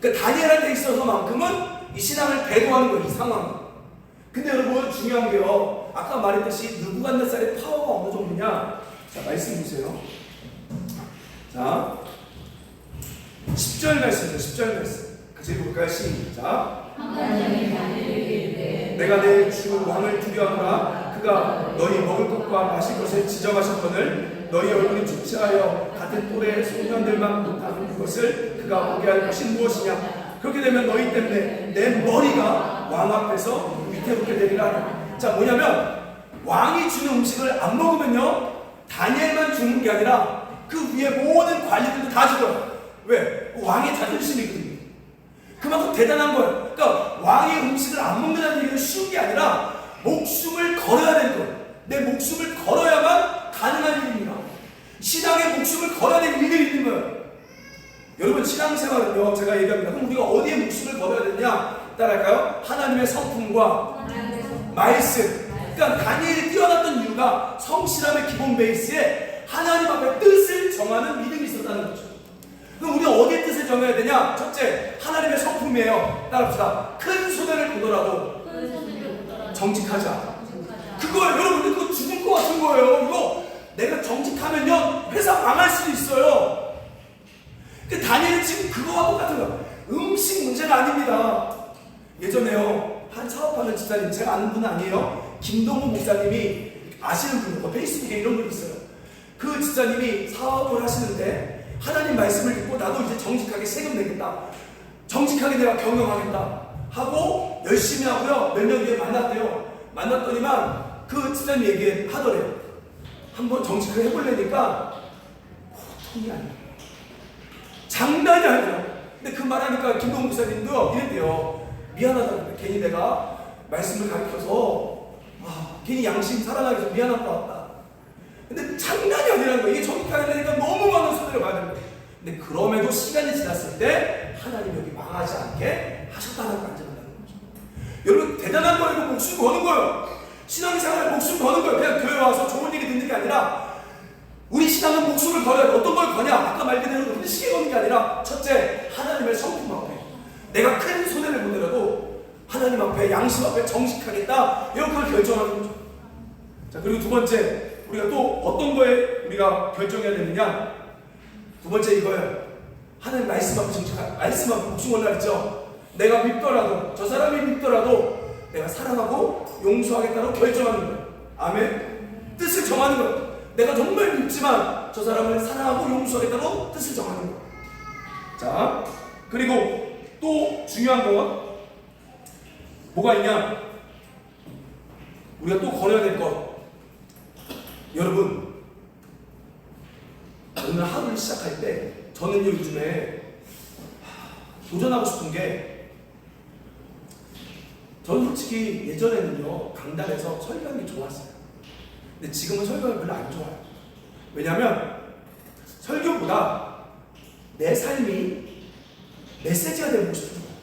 그러니까 다니엘한테 있어서만큼은 이 신앙을 배도하는 거예요. 이 상황. 근데 여러분 중요한 게요, 아까 말했듯이 느부갓네살의 파워가 어느 정도냐? 자 말씀 보세요. 자 10절 말씀이죠. 10절 말씀 같이 읽어볼까요? 시작. 하나님이 다니엘에게 이르되 내가 내 주 왕을 두려워하노라. 그가 너희 먹을 것과 마실 것을 지정하셨거늘 너희 얼굴이 축제하여 같은 또래의 소년들만 못하는 것을 그가 보게 할 것이 무엇이냐? 그렇게 되면 너희 때문에 내 머리가 왕 앞에서 위태롭게 되리라. 자 뭐냐면 왕이 주는 음식을 안 먹으면요 다니엘만 죽는 게 아니라 그 위에 모든 관리들도 다 죽어요. 왜? 왕의 자존심이거든요. 그만큼 대단한 거예요. 그러니까 왕의 음식을 안 먹는다는 얘기는 쉬운 게 아니라 목숨을 걸어야 되는 거예요. 내 목숨을 걸어야만 가능한 일입니다. 신앙의 목숨을 걸어야 될 일들이 있는 거예요. 여러분 신앙생활은요, 제가 얘기합니다. 그럼 우리가 어디에 목숨을 걸어야 되냐? 따라할까요? 하나님의 성품과 말씀. 그러니까 다니엘이 뛰어났던 이유가 성실함의 기본 베이스에 하나님 앞에 뜻을 정하는 믿음이 있었다는 거죠. 그럼 우리가 어디에 뜻을 정해야 되냐? 첫째, 하나님의 성품이에요. 따라합시다. 큰 소대를 보더라도 정직하자. 그거예요. 여러분, 그거 죽을 것 같은 거예요. 이거 내가 정직하면요, 회사 망할 수도 있어요. 그 다니엘이 지금 그거와 똑같은 거예요. 음식 문제가 아닙니다. 예전에요, 한 사업하는 집사님, 제가 아는 분은 아니에요. 김동훈 목사님이 아시는 분이고 페이스북에 이런 분이 있어요. 그 집사님이 사업을 하시는데 하나님 말씀을 듣고 나도 이제 정직하게 세금 내겠다, 정직하게 내가 경영하겠다 하고 열심히 하고요. 몇 년 뒤에 만났대요. 만났더니만 그 집사님 얘기하더래요. 한번 정직하게 해보려니까 보통이 아니에요. 장난이 아니에요. 근데 그 말하니까 김동훈 목사님도 이랬대요. 미안하다고. 괜히 내가 말씀을 가르쳐서 괜히 양심 살아나기 위해서 미안한 것 같다. 근데 장난이 아니라는 거예요. 이게 정직하게 되니까 너무 많은 소리를 받는 거예요. 근데 그럼에도 시간이 지났을 때 하나님 여기 망하지 않게 하셨다는 걸 안전하다는 거죠. 여러분 대단한 거예요. 이거 목숨 거는 거예요. 신앙생활에 목숨 거는 거예요. 그냥 교회 와서 좋은 얘기 듣는 게 아니라 우리 신앙은 목숨을 걸어야 돼. 어떤 걸 거냐? 아까 말대로 흔시게 거는 게 아니라 첫째, 하나님의 성품 앞에 내가 큰 손해를 보더라도 하나님 앞에, 양심 앞에 정직하겠다, 이런 걸 결정하는 거죠. 자, 그리고 두 번째, 우리가 또 어떤 거에 우리가 결정해야 되느냐? 두 번째 이거예요. 하나님 말씀 앞에 정직한, 말씀 앞에 목숨 걸라 했죠. 내가 밉더라도, 저 사람이 밉더라도 내가 사랑하고 용서하겠다고 결정하는 거예요. 아멘. 뜻을 정하는 거예요. 내가 정말 밉지만 저 사람을 사랑하고 용서하겠다고 뜻을 정하는 거예요. 자, 그리고 또 중요한 건 뭐가 있냐? 우리가 또 걸어야 될 것. 여러분, 오늘 하루를 시작할 때 저는요, 요즘에 도전하고 싶은 게, 저는 솔직히 예전에는요, 강단에서 설교하는 게 좋았어요. 근데 지금은 설교가 별로 안 좋아요. 왜냐하면 설교보다 내 삶이 메시지가 되고 싶은 거예요.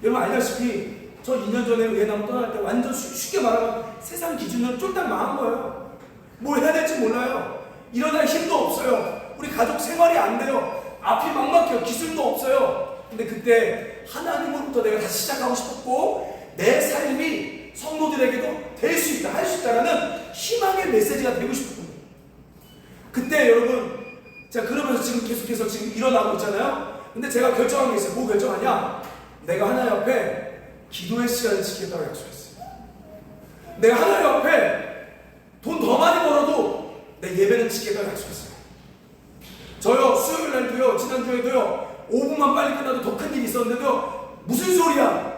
여러분 알다시피 저 2년 전에 외남 떠날 때 완전 쉽게 말하면 세상 기준으로 쫄딱 망한 거예요. 뭘 해야 될지 몰라요. 일어날 힘도 없어요. 우리 가족 생활이 안 돼요. 앞이 막막해요. 기술도 없어요. 근데 그때 하나님으로부터 내가 다시 시작하고 싶었고 내 삶이 성도들에게도 될 수 있다, 할 수 있다라는 희망의 메시지가 되고 싶었거든요. 그때 여러분, 자 그러면서 지금 계속해서 지금 일어나고 있잖아요. 근데 제가 결정한 게 있어요. 뭐 결정하냐? 내가 하나님 앞에 기도의 시간을 지키겠다고 약속했어요. 내가 하나님 앞에 돈 더 많이 벌어도 내 예배는 지키겠다고 약속했어요. 저요 수요일 날도요, 지난주에도요 5분만 빨리 끝나도 더 큰 일이 있었는데도 무슨 소리야?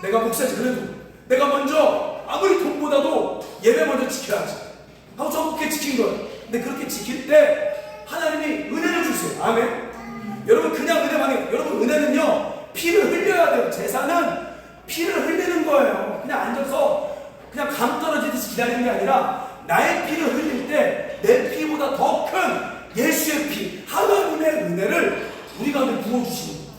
내가 목사지. 그래도 내가 먼저 아무리 돈보다도 예배 먼저 지켜야지 하고 저렇게 지킨 거예요. 근데 그렇게 지킬 때 하나님이 은혜를 주세요. 아멘. 여러분 그냥 은혜만 해요. 여러분 은혜는요 피를 흘려야 돼요. 제사는 피를 흘리는 거예요. 그냥 앉아서 그냥 감 떨어지듯이 기다리는 게 아니라 나의 피를 흘릴 때 내 피보다 더 큰 예수의 피, 하나님의 은혜를 우리 가운데 부어주시는 거예요.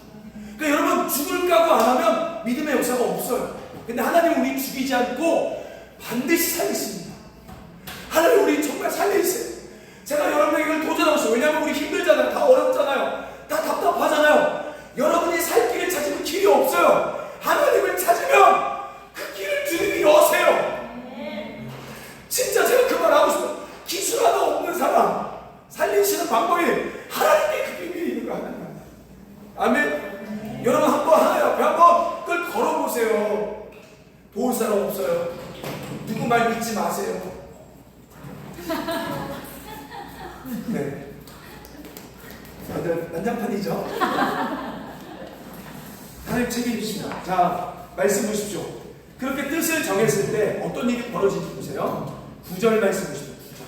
그러니까 여러분 죽을 각오 안 하면 믿음의 역사가 없어요. 근데 하나님은 우리 죽이지 않고 반드시 살리십니다. 하나님 우리 정말 살리세요. 제가 여러분에게 이걸 도전하고 있어요. 왜냐하면 우리 힘들잖아요. 다 어렵잖아요. 다 답답하잖아요. 여러분이 살 길을 찾으면 길이 없어요. 하나님을 찾으면 그 길을 주님이 여세요. 진짜 제가 그 말 하고 싶어요. 기술 하나 없는 사람 살리시는 방법이 하나님께 그 비밀이 있는 거 하나님. 아멘. 여러분 한번 하나님 앞에 한번 그걸 걸어보세요. 도울 사람 없어요. 누구 말 믿지 마세요. 네. 다들 난장판이죠? 하나님 책임지십니다. 자, 말씀 보십시오. 그렇게 뜻을 정했을 때 어떤 일이 벌어지는지 보세요. 9절 말씀 보십시오. 9절.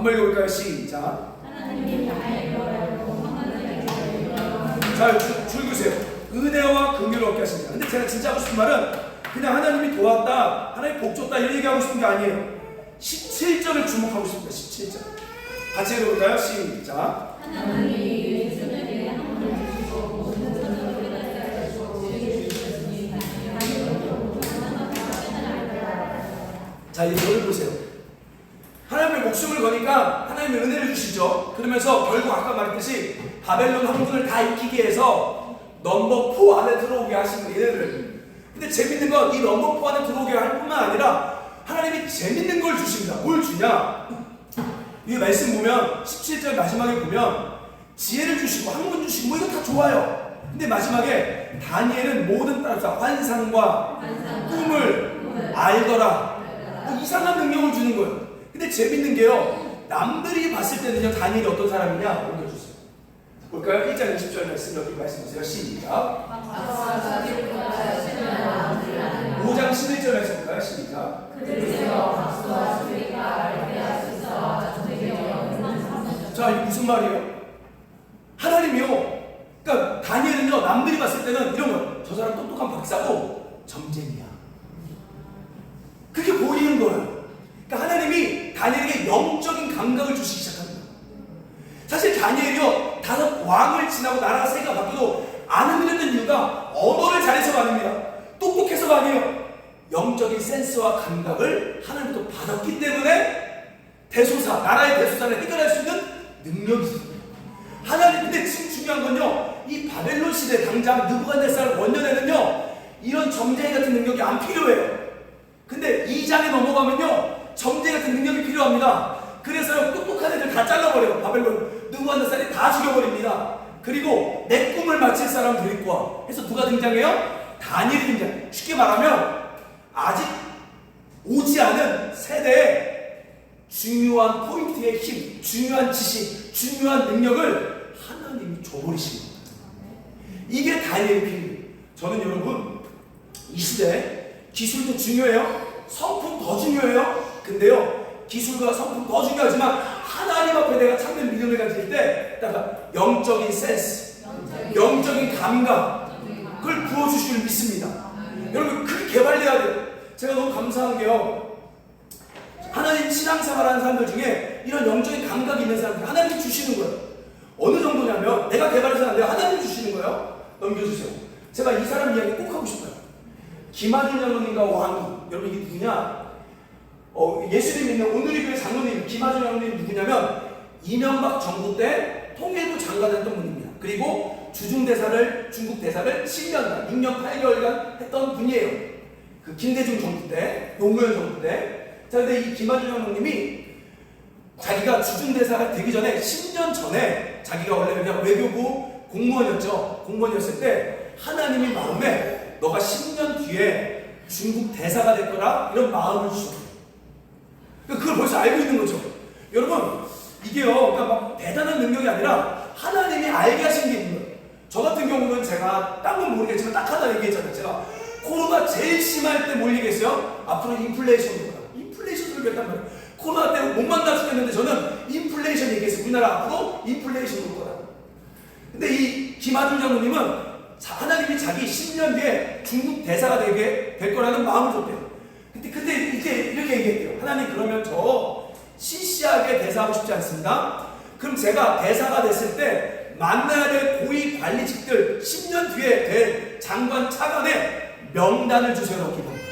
한번 읽어볼까요? 시작. 하나님이 다니엘과 자, 줄 그으세요. 은혜와 긍휼을 얻게 하십니다. 근데 제가 진짜 하고 싶은 말은 그냥 하나님이 도왔다, 하나님 복 줬다 이런 얘기하고 싶은 게 아니에요. 17절을 주목하고 싶습니다. 17절. 같이 읽어볼까요? 시작. 하나님이 예수님에게 한문을 주시고 모든 선을 깨닫게 하시고 우리에게 주셨으니 자, 이 절을 보세요. 하나님의 목숨을 거니까 하나님의 은혜를 주시죠. 그러면서 결국 아까 말했듯이 바벨론 항군을 다 이기게 해서 넘버 4 안에 들어오게 하신 은혜를. 근데 재밌는 건 이 넘버 4 안에 들어오게 할 뿐만 아니라 하나님이 재밌는 걸 주십니다. 뭘 주냐? 이 말씀 보면 17절 마지막에 보면 지혜를 주시고 학문 주시고 뭐 이거 다 좋아요. 근데 마지막에 다니엘은 모든 따라서 환상과 꿈을 알더라. 뭐 이상한 능력을 주는 거예요. 근데 재밌는 게요, 남들이 봤을 때는요 다니엘이 어떤 사람이냐 올려주세요. 볼까요? 1장 20절 말씀 여기 말씀하세요. 시작. 5장 11절 말씀 볼까요? 시작. 자, 이게 무슨 말이에요? 하나님이요, 그러니까 다니엘은요 남들이 봤을 때는 이런 거예요. 저 사람 똑똑한 박사고 점쟁이야. 그게 보이는 거예요. 그러니까 하나님이 다니엘에게 영적인 감각을 주시기 시작합니다. 사실 다니엘이요 5 왕을 지나고 나라가 세계가 바뀌어도 안 흔들렸던 이유가 언어를 잘해서가 아닙니다. 똑똑해서가 아니에요. 영적인 센스와 감각을 하나님부터 받았기 때문에 대소사, 나라의 대소사를 해결할 수 있는 능력이 있습니다. 하나님, 근데 지금 중요한 건요, 이 바벨론 시대 당장 느부갓네살 원년에는요 이런 점쟁이 같은 능력이 안 필요해요. 근데 2장에 넘어가면요 점쟁이 같은 능력이 필요합니다. 그래서 똑똑한 애들 다 잘라버려요. 바벨론 느부갓네살이 다 죽여버립니다. 그리고 내 꿈을 맞힐 사람 데리고 와 해서 누가 등장해요? 다니엘이 등장. 쉽게 말하면 아직 오지 않은 세대에 중요한 포인트의 힘, 중요한 지식, 중요한 능력을 하나님이 줘버리신 겁니다. 이게 다니엘의 비밀이에요. 저는 여러분 이 시대에 기술도 중요해요. 성품 더 중요해요. 근데요 기술과 성품 더 중요하지만 하나님 앞에 내가 참된 믿음을 가질 때 영적인 센스, 영적인 감각을 부어주시길 믿습니다. 여러분 그게 개발돼야 돼요. 제가 너무 감사한 게요, 하나님 신앙생활하는 사람들 중에 이런 영적인 감각이 있는 사람들 하나님이 주시는 거예요. 어느 정도냐면 내가 개발해서 안 돼요. 하나님이 주시는 거예요. 넘겨주세요. 제가 이 사람 이야기 꼭 하고 싶어요. 김하준 장로님과 왕이, 여러분 이게 누구냐? 예수님 믿는 오늘리교회 장로님 김하준 장로님 누구냐면 이명박 정부 때 통일부 장관했던 분입니다. 그리고 주중대사를, 중국 대사를 7년간 6년 8개월간 했던 분이에요. 그 김대중 정부 때, 노무현 정부 때. 자, 근데 이 김하준 장로님이 자기가 주중대사가 되기 전에 10년 전에 자기가 원래 그냥 외교부 공무원이었죠. 공무원이었을 때 하나님이 마음에 너가 10년 뒤에 중국 대사가 될 거라 이런 마음을 주셨어요. 그걸 벌써 알고 있는 거죠. 여러분 이게요, 그러니까 막 대단한 능력이 아니라 하나님이 알게 하신 게 있는 거예요. 저 같은 경우는 제가 딴 건 모르겠지만 딱 하나 얘기했잖아요. 제가 코로나 제일 심할 때 뭘 얘기했어요? 앞으로 인플레이션 올 거다. 인플레이션 얘기했단 말이에요. 코로나 때 못 만나 죽겠는데 저는 인플레이션 얘기했어요. 우리나라 앞으로 인플레이션 올 거다. 근데 이 김하준 장로님은 하나님이 자기 10년 뒤에 중국 대사가 되게 될 거라는 마음을 줬대요. 그때 이제 이렇게 얘기했대요. 하나님 그러면 저 시시하게 대사하고 싶지 않습니다. 그럼 제가 대사가 됐을 때 만나야 될 고위 관리직들 10년 뒤에 될 장관 차관의 명단을 주세요. 기도합니다.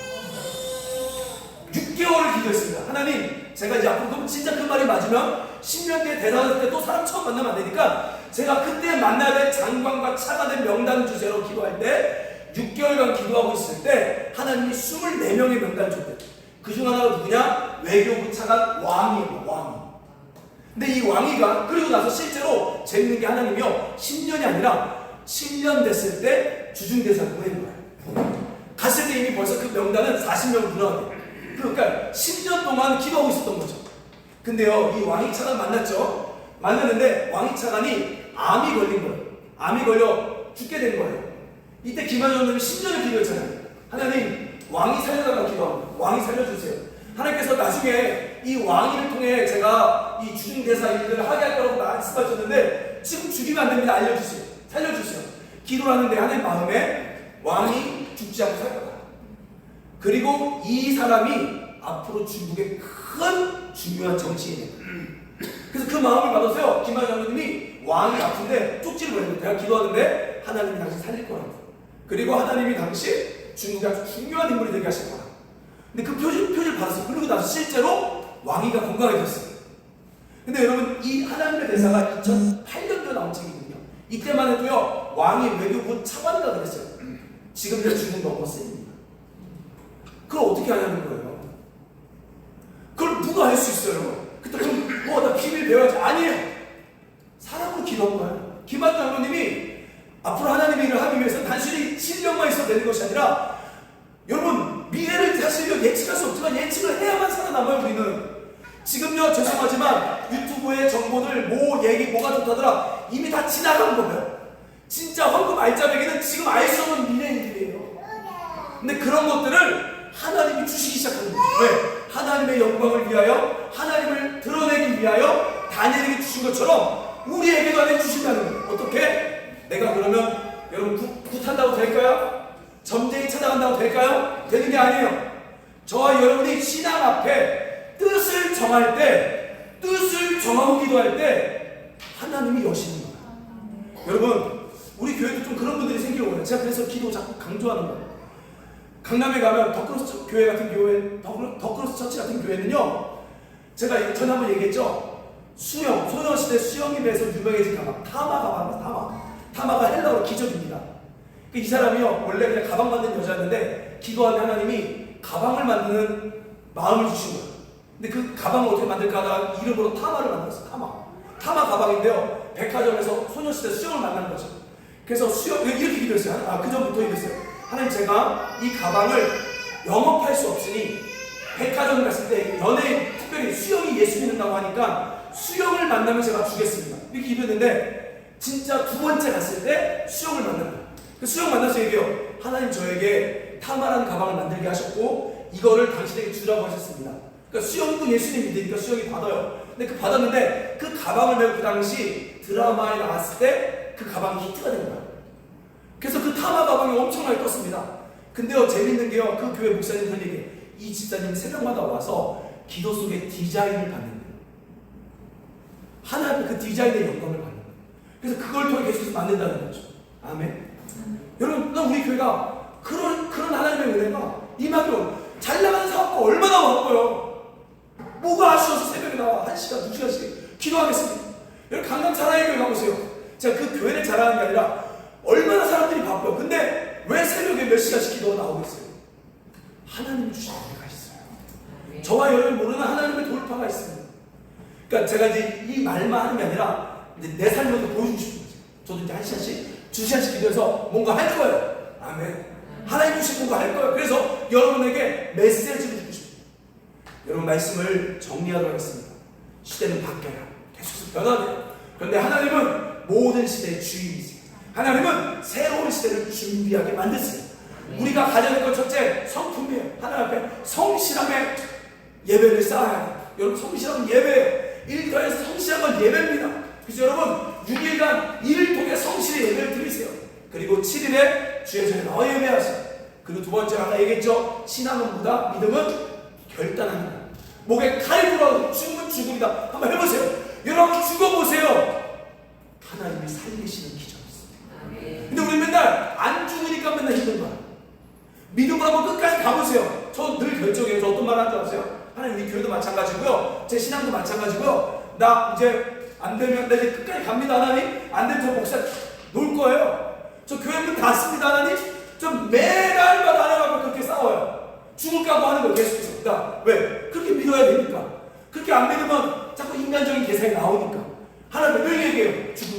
6개월을 기도했습니다. 하나님 제가 이제 앞으로 그럼 진짜 그 말이 맞으면 10년 뒤에 대사가 될 때 또 사람 처음 만나면 안 되니까 제가 그때 만나야 될 장관과 차관의 명단을 주세요. 기도할 때 6개월간 기도하고 있을 때 하나님이 24명의 명단을 줬대요. 그중 하나가 누구냐? 외교부 차관 왕이에요. 왕이. 근데 이 왕이가 그리고 나서 실제로 재밌는 게 하나님이요 10년이 아니라 7년 됐을 때 주중대사를 보낸 거예요. 갔을 때 이미 벌써 그 명단은 40명을 늘어났대요. 그러니까 10년 동안 기도하고 있었던 거죠. 근데요 이 왕이 차관 만났죠. 만났는데 왕이 차관이 암이 걸린 거예요. 암이 걸려 죽게 된 거예요. 이때 김하준 장로님이 10년을 기도했잖아요. 하나님 왕이 살려달라고 기도합니다. 왕이 살려주세요. 하나님께서 나중에 이 왕위를 통해 제가 이 주중대사 일들을 하게 할 거라고 말씀하셨는데 지금 죽이면 안 됩니다. 알려주세요. 살려주세요. 기도하는데 하나님 마음에 왕이 죽지 않고 살 거다. 그리고 이 사람이 앞으로 중국의 큰 중요한 정치인이에요. 그래서 그 마음을 받아서요, 김한희 장로님이 왕이 아픈데 쪽지를 보내고 내가 기도하는데 하나님이 당신 살릴 거라고. 그리고 하나님이 당시 중국의 아주 중요한 인물이 되게 하실 거다. 근데 그 표지를 받았어요. 그리고 나서 실제로 왕위가 건강해졌어요. 근데 여러분, 이 하나님의 대사가 2008년도에 나온 책이거든요. 이때만 해도요, 왕이 외교부 차관이라 그랬어요. 지금 이제 중국 넘었습니다. 그걸 어떻게 하냐는 거예요. 그걸 누가 할 수 있어요? 그때 그럼 나 비밀 배워야지. 아니에요. 사람으로 기도한 거예요. 김한희 장로님이 앞으로 하나님의 일을 하기 위해서 단순히 실력만 있어도 되는 것이 아니라, 여러분, 미래를 사실 예측할 수 없지만 예측을 해야만 살아남아요. 우리는 지금요, 죄송하지만 유튜브의 정보들 뭐가 좋다더라 이미 다 지나간 거예요. 진짜 헌금 알짜배기는 지금 알 수 없는 미래인들이에요. 근데 그런 것들을 하나님이 주시기 시작하는 거죠. 왜? 하나님의 영광을 위하여, 하나님을 드러내기 위하여 다니엘에게 주신 것처럼 우리에게도 하나님 주신다는 거예요. 어떻게? 내가 그러면 여러분 굿한다고 될까요? 점쟁이 찾아간다고 될까요? 되는 게 아니에요. 저와 여러분이 신앙 앞에 뜻을 정할 때, 뜻을 정하고 기도할 때 하나님이 여시는 거예요. 여러분, 우리 교회도 좀 그런 분들이 생기려고 해요. 제가 그래서 기도 자꾸 강조하는 거예요. 강남에 가면 더크로스 교회 같은 교회, 더크로스 처치 같은 교회는요, 제가 전에 한번 얘기했죠. 수영, 소녀시대 수영에 대해서 유명해진 가방, 타마 가방입니다. 타마가 헬라어로 기적입니다. 이 사람이요, 원래 그냥 가방 만드는 여자였는데 기도하는 하나님이 가방을 만드는 마음을 주신 거예요. 근데 그 가방을 어떻게 만들까 하다가 이름으로 타마를 만들었어요. 타마 가방인데요, 백화점에서 소녀시대 수영을 만난 거죠. 그래서 수영, 이렇게 기도했어요. 그 전부터 이랬어요. 하나님, 제가 이 가방을 영업할 수 없으니 백화점 갔을 때 연예인, 특별히 수영이 예수 믿는다고 하니까 수영을 만나면 제가 주겠습니다. 이렇게 기도했는데 진짜 두 번째 갔을 때 수영을 만난 거예요. 그 수영 만나서 얘기해요. 하나님, 저에게 타마라는 가방을 만들게 하셨고 이거를 당신에게 주라고 하셨습니다. 그러니까 수영도 예수님 믿으니까 수영이 받아요. 근데 그 받았는데 그 가방을 메고 그 당시 드라마에 나왔을 때 그 가방이 히트가 된 거예요. 그래서 그 타마 가방이 엄청나게 떴습니다. 근데요, 재밌는 게요, 그 교회 목사님들 얘기해요. 이 집사님이 새벽마다 와서 기도 속에 디자인을 받는 거예요. 하나님 그 디자인의 영광을 받는 거예요. 그래서 그걸 통해 계속해서 만든다는 거죠. 아멘. 여러분, 우리 교회가 그런 하나님의 은혜가 임하기로, 잘 나가는 사업가 얼마나 바빠요. 뭐가 아쉬워서 새벽에 나와 1시간, 2시간씩 기도하겠습니다. 여러분, 강남 사랑의 교회 가보세요. 제가 그 교회를 자랑하는 게 아니라 얼마나 사람들이 바빠요. 근데 왜 새벽에 몇 시간씩 기도가 나오겠어요? 하나님이 주신 은혜가 있어요. 저와 여러분이 모르는 하나님의 돌파가 있습니다. 그러니까 제가 이제 이 말만 하는 게 아니라 이제 내 삶으로 보여주고 싶은 거죠. 저도 이제 1시간씩, 2시간씩 기도해서 뭔가 할 거예요. 아멘. 하나님 주신 뭔가 할 거예요. 그래서 여러분에게 메시지를 주고 싶어요. 여러분, 말씀을 정리하도록 하겠습니다. 시대는 바뀌어요. 계속해서 변화돼요. 그런데 하나님은 모든 시대의 주인이세요. 하나님은 새로운 시대를 준비하게 만드세요. 우리가 가져야 될 것 첫째, 성품이에요. 하나님 앞에 성실함의 예배를 쌓아야 돼요. 여러분, 성실함은 예배예요. 일터에서 성실한 건 예배입니다. 그래서 여러분, 6일간 일을 통해 성실의 예배를 드리세요. 그리고 7일에 주의 전에 나와 예배하세요. 그리고 두 번째, 아까 얘기했죠. 신앙은 무다, 믿음은 결단합니다. 목에 칼이 들어가도 죽으면 죽음이다. 한번 해보세요. 여러분, 죽어보세요. 하나님이 살리시는 기적이 있습니다. 근데 우리 맨날 안 죽으니까 맨날 힘든 거야. 믿음으로 한번 끝까지 가보세요. 저 늘 결정해요. 저 어떤 말 하는 줄 아세요? 하나님, 우리 교회도 마찬가지고요, 제 신앙도 마찬가지고요. 나 이제 안 되면 나 이제 끝까지 갑니다. 하나님, 안 되면 저 목사 놓을 거예요. 저 교회 문 닫습니다. 하나님, 좀 매달마다 하나님하고 그렇게 싸워요. 죽을까고 하는 거 계속해서. 그러니까 왜? 그렇게 믿어야 되니까. 그렇게 안 믿으면 자꾸 인간적인 계산이 나오니까. 하나님 늘 얘기해요. 죽음.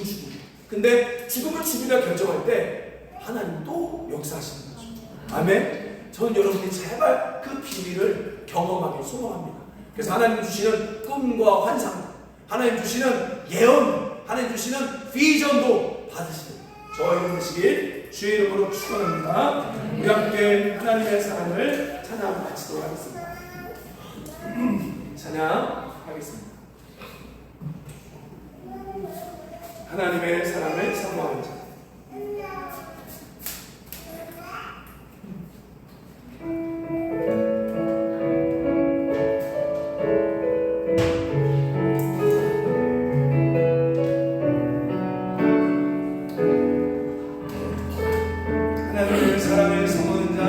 근데 죽음을 죽이라 결정할 때 하나님 또 역사하시는 거죠. 아멘. 저는 여러분이 제발 그 비밀을 경험하길 소망합니다. 그래서 하나님 주시는 꿈과 환상, 하나님 주시는 예언, 하나님 주시는 비전도 받으시는 저와 여러분 되시길 주의 이름으로 축원합니다. 우리 함께 하나님의 사랑을 찬양 마치도록 하겠습니다. 찬양하겠습니다. 하나님의 사랑을 사모하는 자. 하나님의 사랑을 사모하는 자.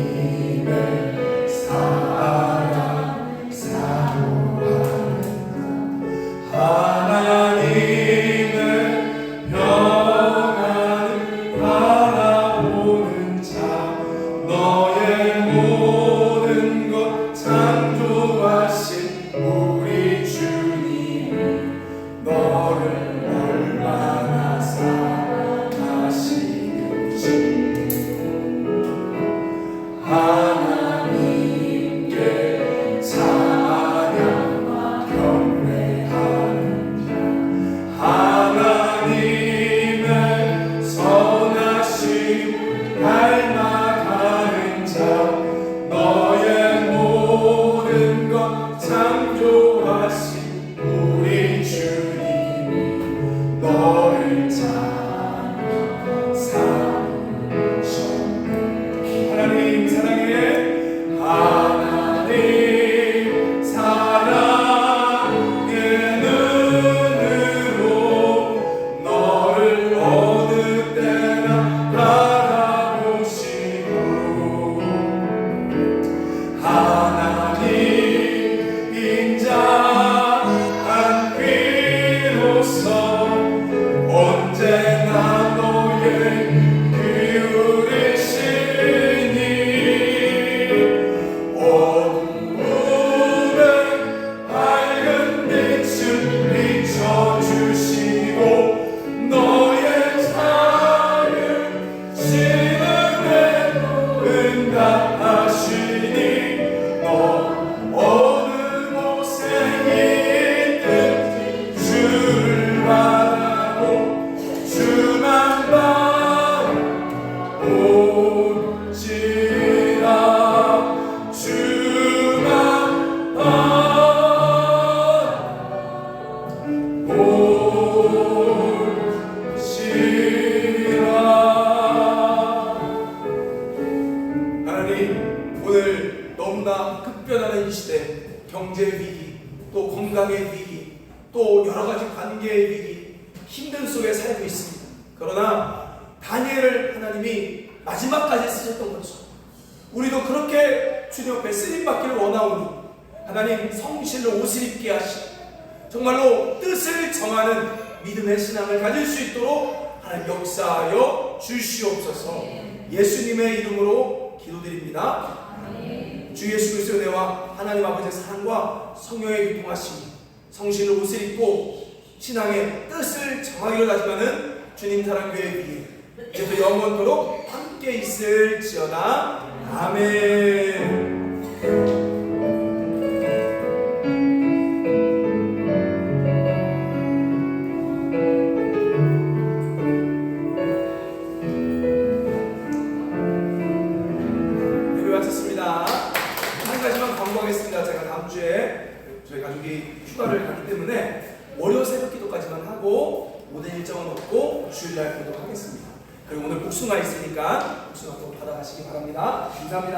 하나님의 사랑 사모하는 자. 하나님의 평안을 바라보는 자. 너의 모든 것 창조하신 우리 주님이 너를 얼마나 사랑하시는지 하나님께 찬양과 경배하는 자. 하나님의 선하심 닮아가는 자. 너의 모든 것 창조하신 우리 주님이 너를 사랑하셨네. 하나님 사랑해. 하나님 사랑의 눈으로 너를 어느 때나 바라보시고 하나님 인자한 귀로서 언제나 너의 기울이시니 어둠에 밝은 빛을 비춰주시고 너의 작은 신음에 응답하시니 너 어느 곳에 있든 주를 바라고 주만 바라보지라. 주만 바라보지라. 하나님, 오늘 너무나 급변하는 이 시대, 경제 위기, 또 건강의 위기, 또 여러 가지 관계의 위기, 힘든 속에 살고 있습니다. 그러나 다니엘을 하나님이 마지막까지 쓰셨던 것처럼 우리도 그렇게 주님 앞에 쓰임받기를 원하오니 하나님 성실로 옷을 입게 하시고 정말로 뜻을 정하는 믿음의 신앙을 가질 수 있도록 하나님 역사하여 주시옵소서. 예수님의 이름으로 기도드립니다. 주 예수 그리스도의 은혜와 하나님 아버지의 사랑과 성령의 교통하심이 성실로 옷을 입고 신앙의 뜻을 정하기를 다짐하는 주님 사랑교회 위에 이제부터 영원토록 함께 있을지어다. 아멘. 제가 다음 주에 저희 가족이 휴가를 가기 때문에 월요 새벽 기도까지만 하고 모든 일정은 없고 주일날 기도록 하겠습니다. 그리고 오늘 복숭아 있으니까 복숭아 또 받아가시기 바랍니다. 감사합니다.